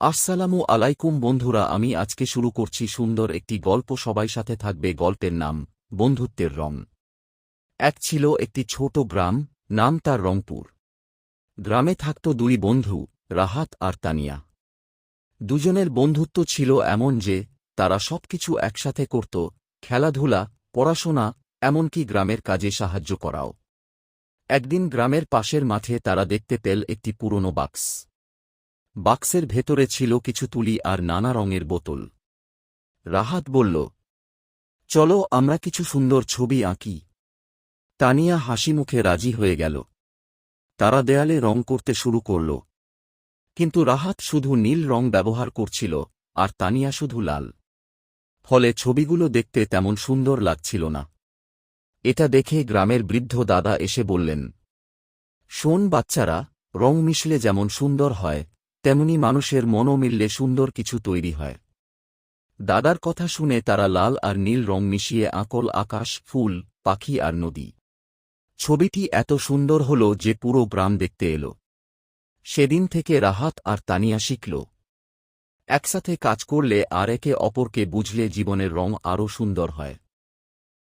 আসসালামু আলাইকুম বন্ধুরা, আমি আজকে শুরু করছি সুন্দর একটি গল্প। সবাই সাথে থাকবে। গল্পের নাম বন্ধুত্বের রং। এক ছিল একটি ছোট গ্রাম, নাম তার রংপুর। গ্রামে থাকত দুই বন্ধু, রাহাত আর তানিয়া। দুজনের বন্ধুত্ব ছিল এমন যে তারা সবকিছু একসাথে করত, খেলাধুলা, পড়াশোনা, এমনকি গ্রামের কাজে সাহায্য করাও। একদিন গ্রামের পাশের মাঠে তারা দেখতে পেল একটি পুরনো বাক্স। বাক্সের ভেতরে ছিল কিছু তুলি আর নানা রঙের বোতল। রাহাত বলল, চলো আমরা কিছু সুন্দর ছবি আঁকি। তানিয়া হাসিমুখে রাজি হয়ে গেল। তারা দেয়ালে রং করতে শুরু করল। কিন্তু রাহাত শুধু নীল রং ব্যবহার করছিল আর তানিয়া শুধু লাল। ফলে ছবিগুলো দেখতে তেমন সুন্দর লাগছিল না। এটা দেখে গ্রামের বৃদ্ধ দাদা এসে বললেন, শোন বাচ্চারা, রং মিশলে যেমন সুন্দর হয়, তেমনি মানুষের মনও মিললে সুন্দর কিছু তৈরি হয়। দাদার কথা শুনে তারা লাল আর নীল রং মিশিয়ে আঁকল আকাশ, ফুল, পাখি আর নদী। ছবিটি এত সুন্দর হল যে পুরো গ্রাম দেখতে এল। সেদিন থেকে রাহাত আর তানিয়া শিখল, একসাথে কাজ করলে আর একে অপরকে বুঝলে জীবনের রং আরও সুন্দর হয়।